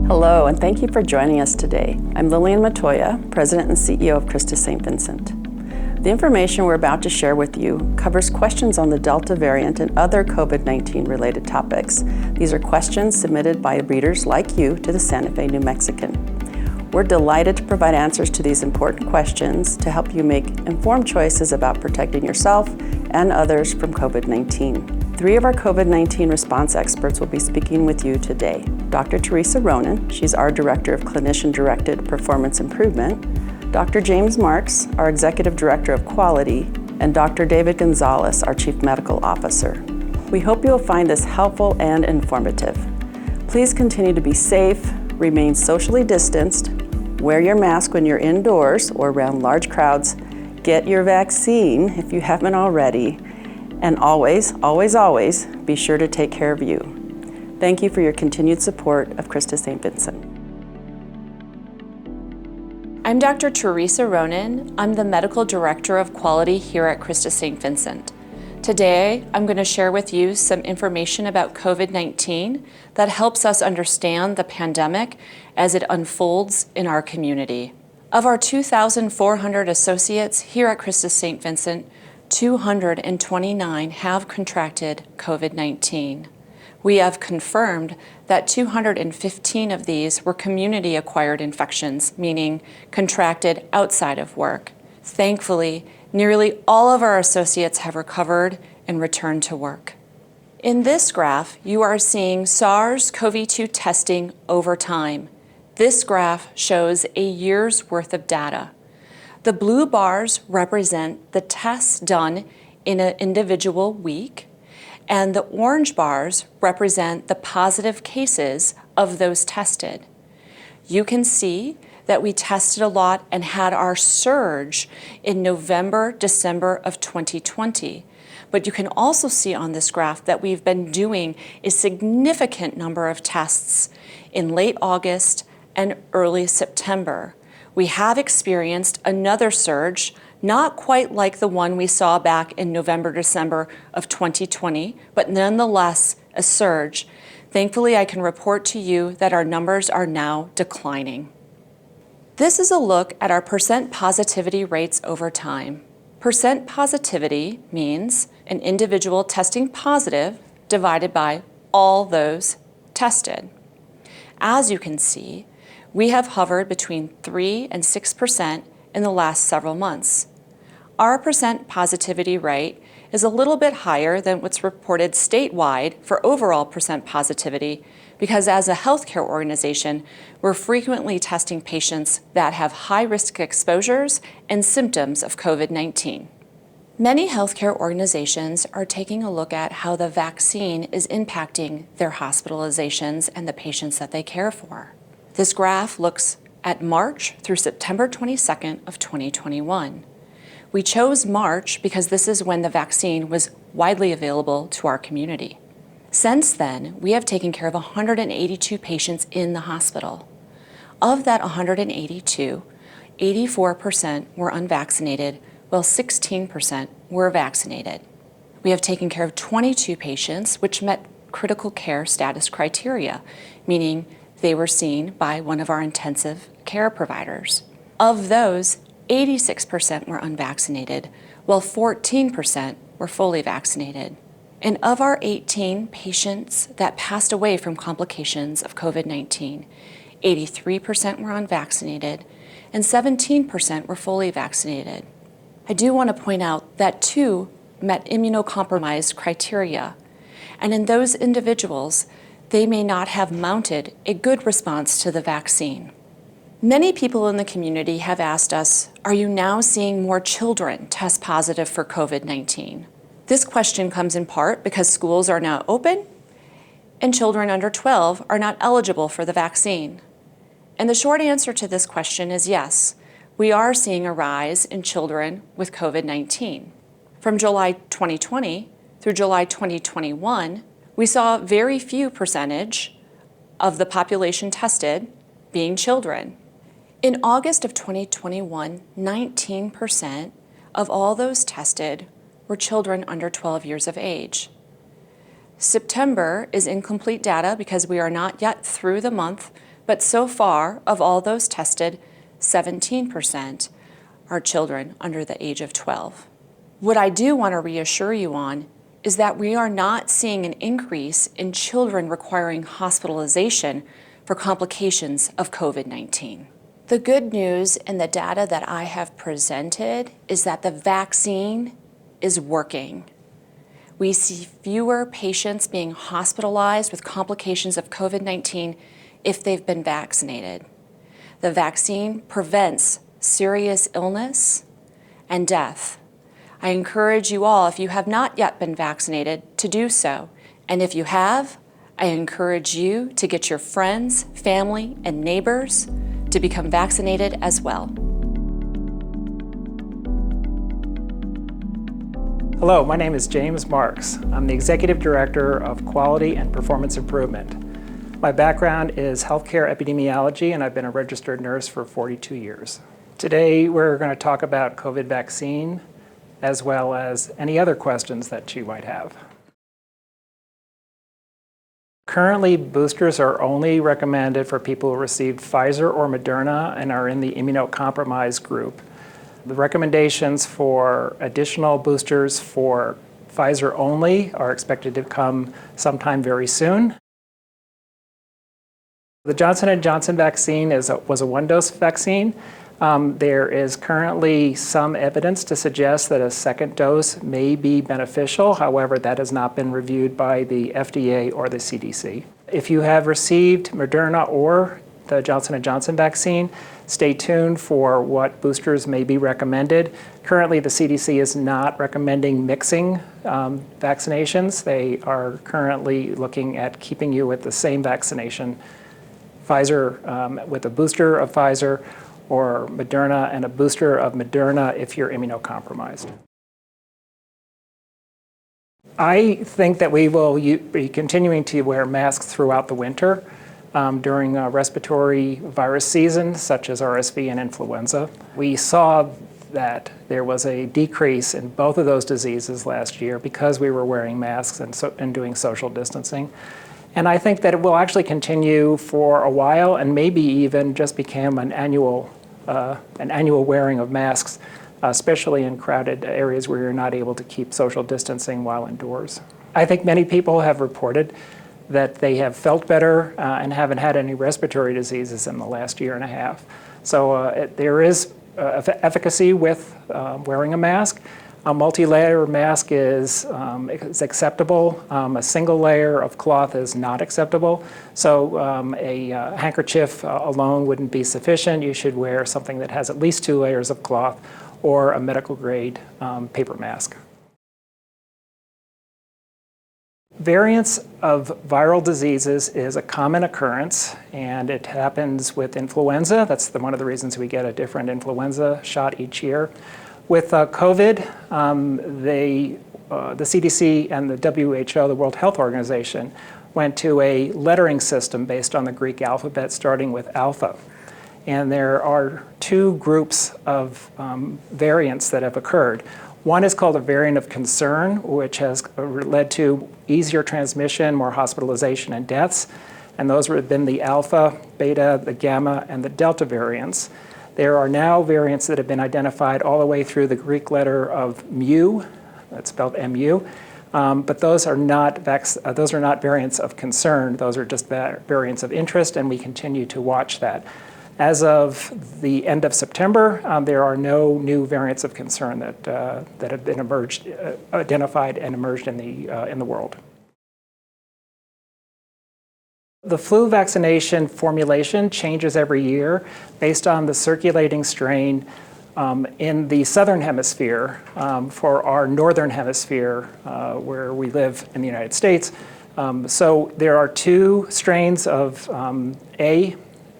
Hello, and thank you for joining us today. I'm Lillian Matoya, President and CEO of Christus St. Vincent. The information we're about to share with you covers questions on the Delta variant and other COVID-19 related topics. These are questions submitted by readers like you to the Santa Fe New Mexican. We're delighted to provide answers to these important questions to help you make informed choices about protecting yourself and others from COVID-19. 3 of our COVID-19 response experts will be speaking with you today. Dr. Teresa Ronan, she's our Director of Clinician-Directed Performance Improvement, Dr. James Marx, our Executive Director of Quality, and Dr. David Gonzalez, our Chief Medical Officer. We hope you'll find this helpful and informative. Please continue to be safe, remain socially distanced, wear your mask when you're indoors or around large crowds, get your vaccine if you haven't already, and always, always, always be sure to take care of you. Thank you for your continued support of Christus St. Vincent. I'm Dr. Teresa Ronan. I'm the Medical Director of Quality here at Christus St. Vincent. Today, I'm going to share with you some information about COVID-19 that helps us understand the pandemic as it unfolds in our community. Of our 2,400 associates here at Christus St. Vincent, 229 have contracted COVID-19. We have confirmed that 215 of these were community-acquired infections, meaning contracted outside of work. Thankfully, nearly all of our associates have recovered and returned to work. In this graph, you are seeing SARS-CoV-2 testing over time. This graph shows a year's worth of data. The blue bars represent the tests done in an individual week, and the orange bars represent the positive cases of those tested. You can see that we tested a lot and had our surge in November, December of 2020. But you can also see on this graph that we've been doing a significant number of tests in late August and early September. We have experienced another surge, not quite like the one we saw back in November, December of 2020, but nonetheless a surge. Thankfully, I can report to you that our numbers are now declining. This is a look at our percent positivity rates over time. Percent positivity means an individual testing positive divided by all those tested. As you can see, we have hovered between 3 and 6% in the last several months. Our percent positivity rate is a little bit higher than what's reported statewide for overall percent positivity because as a healthcare organization, we're frequently testing patients that have high-risk exposures and symptoms of COVID-19. Many healthcare organizations are taking a look at how the vaccine is impacting their hospitalizations and the patients that they care for. This graph looks at March through September 22nd of 2021. We chose March because this is when the vaccine was widely available to our community. Since then, we have taken care of 182 patients in the hospital. Of that 182, 84% were unvaccinated, while 16% were vaccinated. We have taken care of 22 patients which met critical care status criteria, meaning they were seen by one of our intensive care providers. Of those, 86% were unvaccinated, while 14% were fully vaccinated. And of our 18 patients that passed away from complications of COVID-19, 83% were unvaccinated and 17% were fully vaccinated. I do want to point out that 2 met immunocompromised criteria, and in those individuals, they may not have mounted a good response to the vaccine. Many people in the community have asked us, are you now seeing more children test positive for COVID-19? This question comes in part because schools are now open and children under 12 are not eligible for the vaccine. And the short answer to this question is yes, we are seeing a rise in children with COVID-19. From July 2020 through July 2021, we saw very few percentage of the population tested being children. In August of 2021, 19% of all those tested were children under 12 years of age. September is incomplete data because we are not yet through the month But so far, of all those tested, 17% are children under the age of 12. What I do want to reassure you on is that we are not seeing an increase in children requiring hospitalization for complications of COVID-19. The good news in the data that I have presented is that the vaccine is working. We see fewer patients being hospitalized with complications of COVID-19 if they've been vaccinated. The vaccine prevents serious illness and death. I encourage you all, if you have not yet been vaccinated, to do so. And if you have, I encourage you to get your friends, family, and neighbors to become vaccinated as well. Hello, my name is James Marx. I'm the Executive Director of Quality and Performance Improvement. My background is healthcare epidemiology, and I've been a registered nurse for 42 years. Today, we're going to talk about COVID vaccine, as well as any other questions that you might have. Currently, boosters are only recommended for people who received Pfizer or Moderna and are in the immunocompromised group. The recommendations for additional boosters for Pfizer only are expected to come sometime very soon. The Johnson & Johnson vaccine was a one-dose vaccine. There is currently some evidence to suggest that a second dose may be beneficial. However, that has not been reviewed by the FDA or the CDC. If you have received Moderna or the Johnson & Johnson vaccine, stay tuned for what boosters may be recommended. Currently, the CDC is not recommending mixing vaccinations. They are currently looking at keeping you with the same vaccination, Pfizer with a booster of Pfizer, or Moderna and a booster of Moderna if you're immunocompromised. I think that we will be continuing to wear masks throughout the winter during respiratory virus season, such as RSV and influenza. We saw that there was a decrease in both of those diseases last year because we were wearing masks and doing social distancing. And I think that it will actually continue for a while and maybe even just become an annual wearing of masks, especially in crowded areas where you're not able to keep social distancing while indoors. I think many people have reported that they have felt better and haven't had any respiratory diseases in the last year and a half. So there is efficacy with wearing a mask. A multi-layer mask is acceptable. A single layer of cloth is not acceptable. So a handkerchief alone wouldn't be sufficient. You should wear something that has at least 2 layers of cloth or a medical grade paper mask. Variants of viral diseases is a common occurrence, and it happens with influenza. That's one of the reasons we get a different influenza shot each year. With COVID, the CDC and the WHO, the World Health Organization, went to a lettering system based on the Greek alphabet, starting with alpha. And there are 2 groups of variants that have occurred. One is called a variant of concern, which has led to easier transmission, more hospitalization and deaths. And those have been the alpha, beta, the gamma, and the delta variants. There are now variants that have been identified all the way through the Greek letter of mu, that's spelled mu, but those are not variants of concern. Those are just variants of interest, and we continue to watch that. As of the end of September, there are no new variants of concern that have been identified and emerged in the world. The flu vaccination formulation changes every year based on the circulating strain in the southern hemisphere. For our northern hemisphere, where we live in the United States. So there are 2 strains of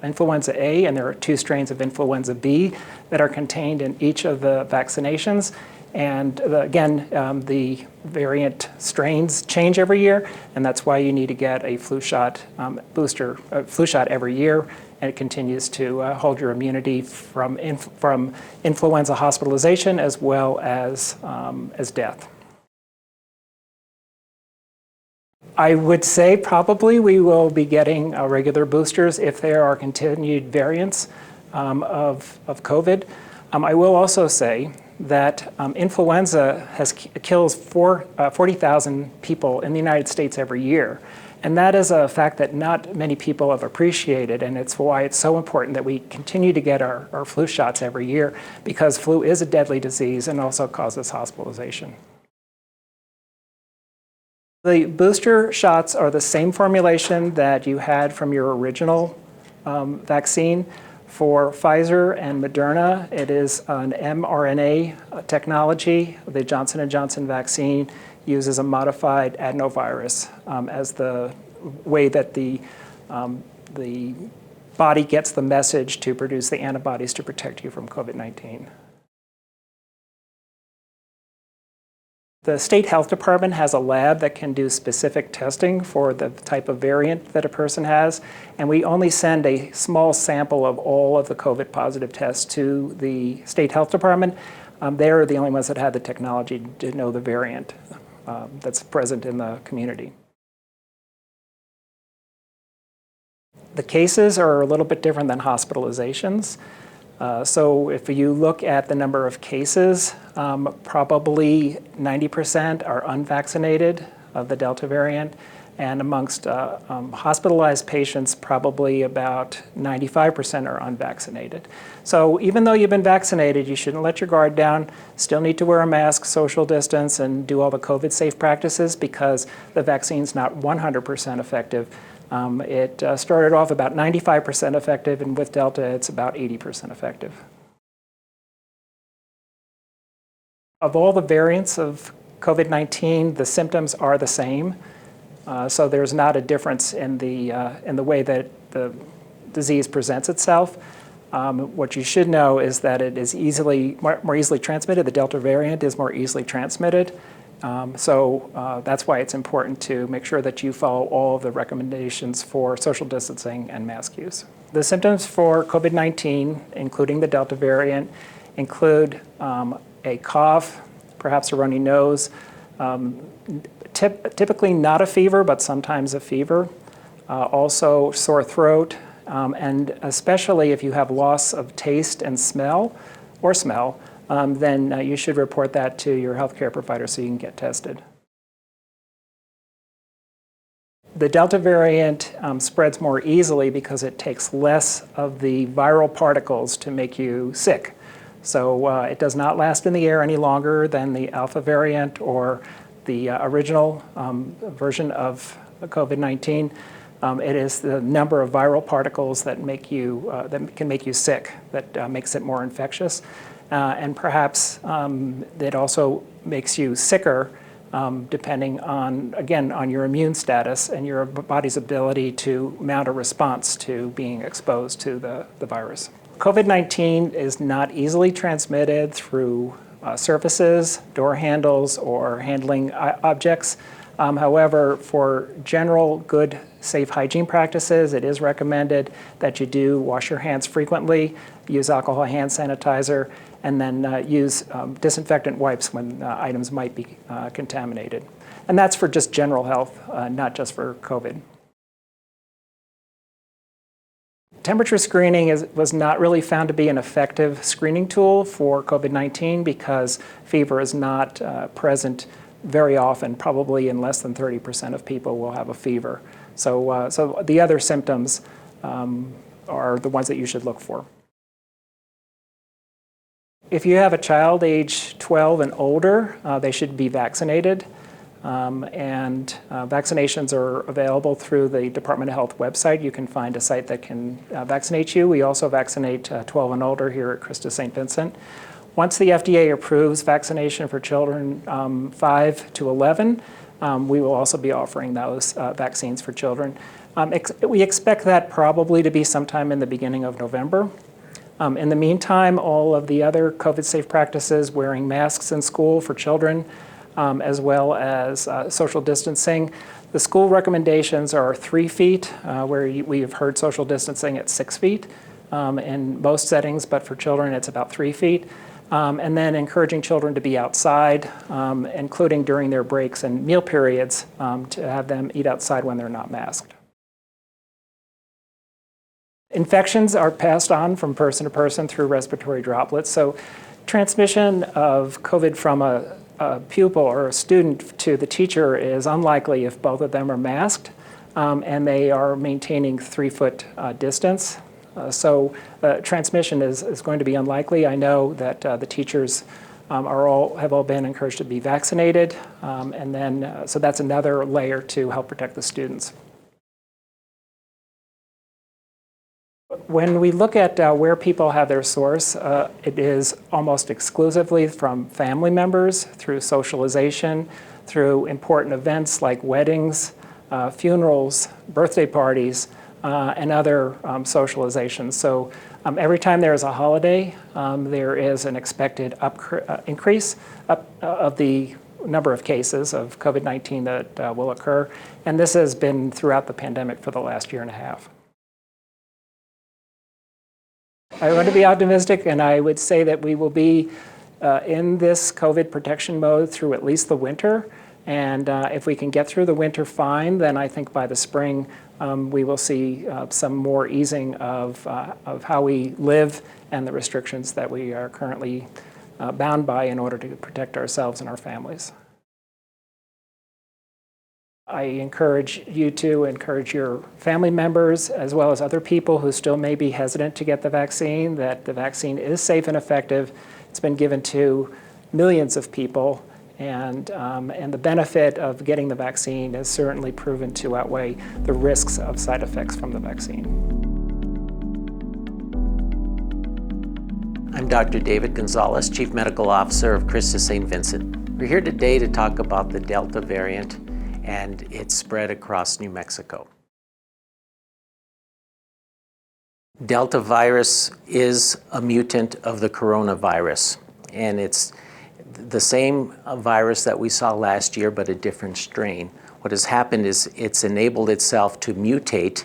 influenza A, and there are 2 strains of influenza B that are contained in each of the vaccinations. And again, the variant strains change every year, and that's why you need to get a flu shot flu shot every year, and it continues to hold your immunity from influenza hospitalization as well as death. I would say probably we will be getting regular boosters if there are continued variants of COVID. I will also say that influenza kills 40,000 people in the United States every year. And that is a fact that not many people have appreciated, and it's why it's so important that we continue to get our flu shots every year, because flu is a deadly disease and also causes hospitalization. The booster shots are the same formulation that you had from your original vaccine. For Pfizer and Moderna, it is an mRNA technology. The Johnson & Johnson vaccine uses a modified adenovirus as the way that the body gets the message to produce the antibodies to protect you from COVID-19. The state health department has a lab that can do specific testing for the type of variant that a person has, and we only send a small sample of all of the COVID positive tests to the state health department. They're the only ones that have the technology to know the variant that's present in the community. The cases are a little bit different than hospitalizations. So if you look at the number of cases, probably 90% are unvaccinated of the Delta variant, and amongst hospitalized patients, probably about 95% are unvaccinated. So even though you've been vaccinated, you shouldn't let your guard down, still need to wear a mask, social distance, and do all the COVID safe practices, because the vaccine's not 100% effective. It started off about 95% effective, and with Delta, it's about 80% effective. Of all the variants of COVID-19, the symptoms are the same. So there's not a difference in the way that the disease presents itself. What you should know is that it is more easily transmitted. The Delta variant is more easily transmitted. So that's why it's important to make sure that you follow all of the recommendations for social distancing and mask use. The symptoms for COVID-19, including the Delta variant, include a cough, perhaps a runny nose, typically not a fever, but sometimes a fever, also sore throat, and especially if you have loss of taste and smell, then you should report that to your healthcare provider so you can get tested. The Delta variant spreads more easily because it takes less of the viral particles to make you sick. So it does not last in the air any longer than the Alpha variant or the original version of COVID-19. It is the number of viral particles that can make you sick that makes it more infectious. And perhaps it also makes you sicker depending on, again, on your immune status and your body's ability to mount a response to being exposed to the virus. COVID-19 is not easily transmitted through surfaces, door handles, or handling objects. However, for general good, safe hygiene practices, it is recommended that you do wash your hands frequently, use alcohol hand sanitizer, and then use disinfectant wipes when items might be contaminated. And that's for just general health, not just for COVID. Temperature screening was not really found to be an effective screening tool for COVID-19 because fever is not present very often. Probably in less than 30% of people will have a fever. So the other symptoms are the ones that you should look for. If you have a child age 12 and older, they should be vaccinated. Vaccinations are available through the Department of Health website. You can find a site that can vaccinate you. We also vaccinate 12 and older here at Christus St. Vincent. Once the FDA approves vaccination for children 5 to 11, we will also be offering those vaccines for children. We expect that probably to be sometime in the beginning of November. In the meantime, all of the other COVID-safe practices, wearing masks in school for children, as well as social distancing. The school recommendations are 3 feet, where we have heard social distancing at 6 feet in most settings, but for children it's about 3 feet. and then encouraging children to be outside, including during their breaks and meal periods, to have them eat outside when they're not masked. Infections are passed on from person to person through respiratory droplets. So transmission of COVID from a pupil or a student to the teacher is unlikely if both of them are masked and they are maintaining 3-foot distance. So transmission is going to be unlikely. I know that the teachers have all been encouraged to be vaccinated, and then so that's another layer to help protect the students. When we look at where people have their source, it is almost exclusively from family members, through socialization, through important events like weddings, funerals, birthday parties, and other socializations. So every time there is a holiday, there is an expected increase of the number of cases of COVID-19 that will occur. And this has been throughout the pandemic for the last year and a half. I want to be optimistic, and I would say that we will be in this COVID protection mode through at least the winter. And if we can get through the winter fine, then I think by the spring we will see some more easing of how we live and the restrictions that we are currently bound by in order to protect ourselves and our families. I encourage you to encourage your family members as well as other people who still may be hesitant to get the vaccine, that the vaccine is safe and effective. It's been given to millions of people, and the benefit of getting the vaccine is certainly proven to outweigh the risks of side effects from the vaccine. I'm Dr. David Gonzalez, Chief Medical Officer of Christus St. Vincent. We're here today to talk about the Delta variant and its spread across New Mexico. Delta virus is a mutant of the coronavirus, and it's the same virus that we saw last year, but a different strain. What has happened is it's enabled itself to mutate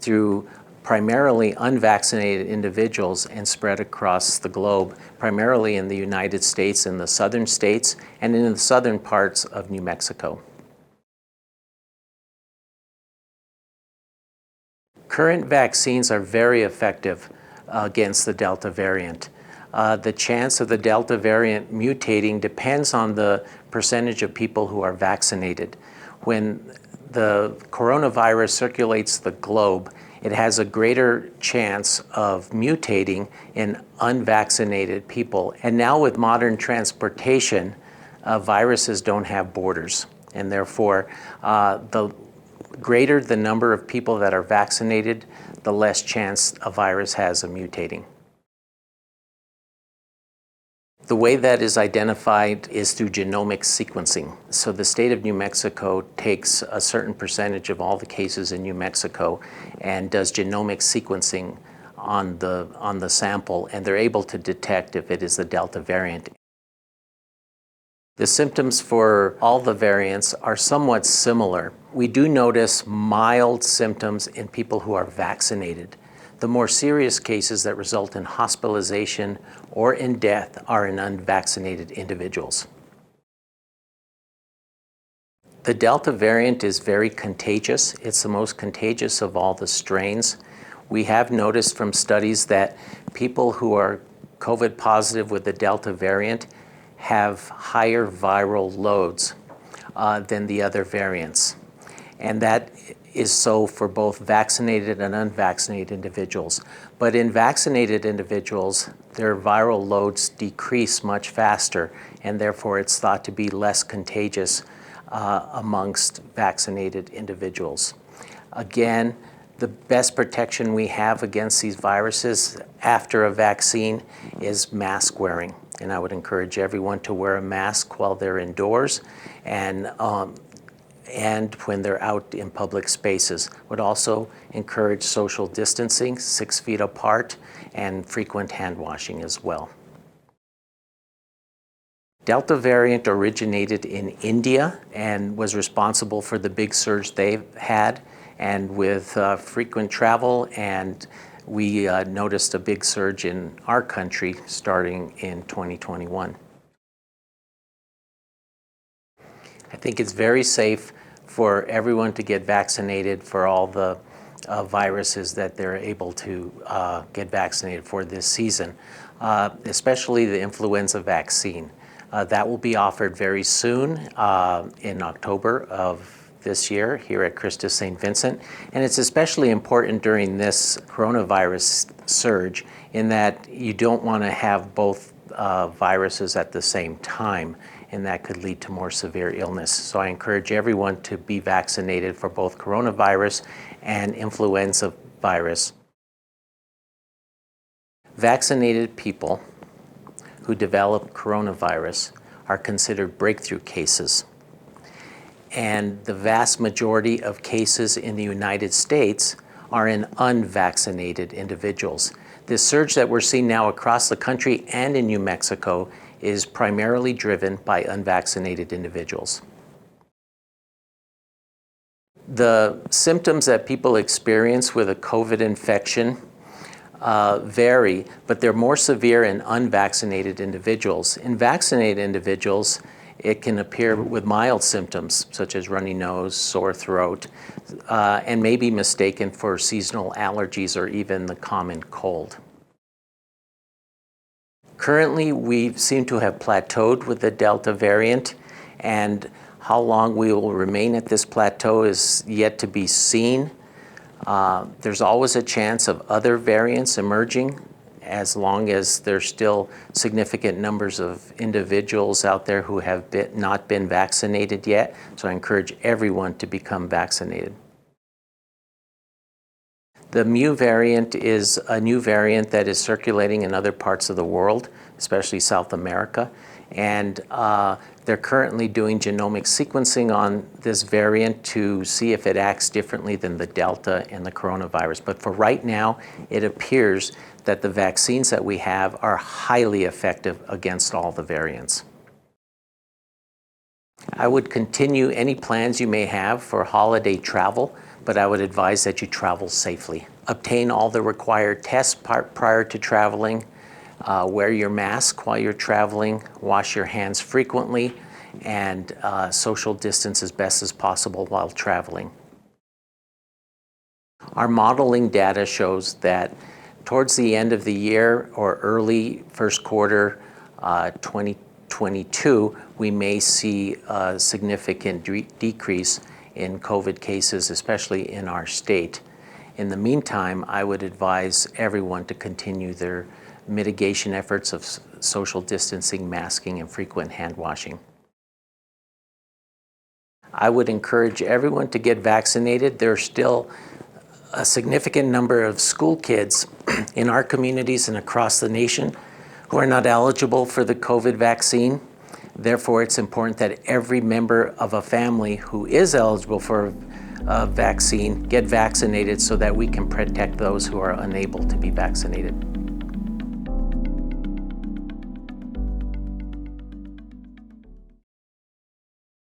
through primarily unvaccinated individuals and spread across the globe, primarily in the United States, in the southern states, and in the southern parts of New Mexico. Current vaccines are very effective against the Delta variant. The chance of the Delta variant mutating depends on the percentage of people who are vaccinated. When the coronavirus circulates the globe, it has a greater chance of mutating in unvaccinated people. And now with modern transportation, viruses don't have borders, and therefore the greater the number of people that are vaccinated, the less chance a virus has of mutating. The way that is identified is through genomic sequencing. So the state of New Mexico takes a certain percentage of all the cases in New Mexico and does genomic sequencing on the sample, and they're able to detect if it is the Delta variant. The symptoms for all the variants are somewhat similar. We do notice mild symptoms in people who are vaccinated. The more serious cases that result in hospitalization or in death are in unvaccinated individuals. The Delta variant is very contagious. It's the most contagious of all the strains. We have noticed from studies that people who are COVID positive with the Delta variant have higher viral loads than the other variants. And that is so for both vaccinated and unvaccinated individuals. But in vaccinated individuals, their viral loads decrease much faster, and therefore it's thought to be less contagious amongst vaccinated individuals. Again, the best protection we have against these viruses after a vaccine is mask wearing. And I would encourage everyone to wear a mask while they're indoors and when they're out in public spaces. Would also encourage social distancing, 6 feet apart, and frequent hand washing as well. Delta variant originated in India and was responsible for the big surge they've had. And with frequent travel and we noticed a big surge in our country starting in 2021. I think it's very safe for everyone to get vaccinated for all the viruses that they're able to get vaccinated for this season, especially the influenza vaccine. That will be offered very soon in October of this year here at Christus St. Vincent. And it's especially important during this coronavirus surge in that you don't want to have both viruses at the same time, and that could lead to more severe illness. So I encourage everyone to be vaccinated for both coronavirus and influenza virus. Vaccinated people who develop coronavirus are considered breakthrough cases. And the vast majority of cases in the United States are in unvaccinated individuals. This surge that we're seeing now across the country and in New Mexico is primarily driven by unvaccinated individuals. The symptoms that people experience with a COVID infection vary, but they're more severe in unvaccinated individuals. In vaccinated individuals, it can appear with mild symptoms such as runny nose, sore throat, and may be mistaken for seasonal allergies or even the common cold. Currently, we seem to have plateaued with the Delta variant, and how long we will remain at this plateau is yet to be seen. There's always a chance of other variants emerging as long as there's still significant numbers of individuals out there who have not been vaccinated yet. So I encourage everyone to become vaccinated. The Mu variant is a new variant that is circulating in other parts of the world, especially South America. And they're currently doing genomic sequencing on this variant to see if it acts differently than the Delta and the coronavirus. But for right now, it appears that the vaccines that we have are highly effective against all the variants. I would continue any plans you may have for holiday travel, but I would advise that you travel safely. Obtain all the required tests prior to traveling. Wear your mask while you're traveling, wash your hands frequently, and social distance as best as possible while traveling. Our modeling data shows that towards the end of the year or early first quarter 2022, we may see a significant decrease in COVID cases, especially in our state. In the meantime, I would advise everyone to continue their mitigation efforts of social distancing, masking, and frequent hand washing. I would encourage everyone to get vaccinated. There's still a significant number of school kids in our communities and across the nation who are not eligible for the COVID vaccine. Therefore, it's important that every member of a family who is eligible for a vaccine get vaccinated so that we can protect those who are unable to be vaccinated.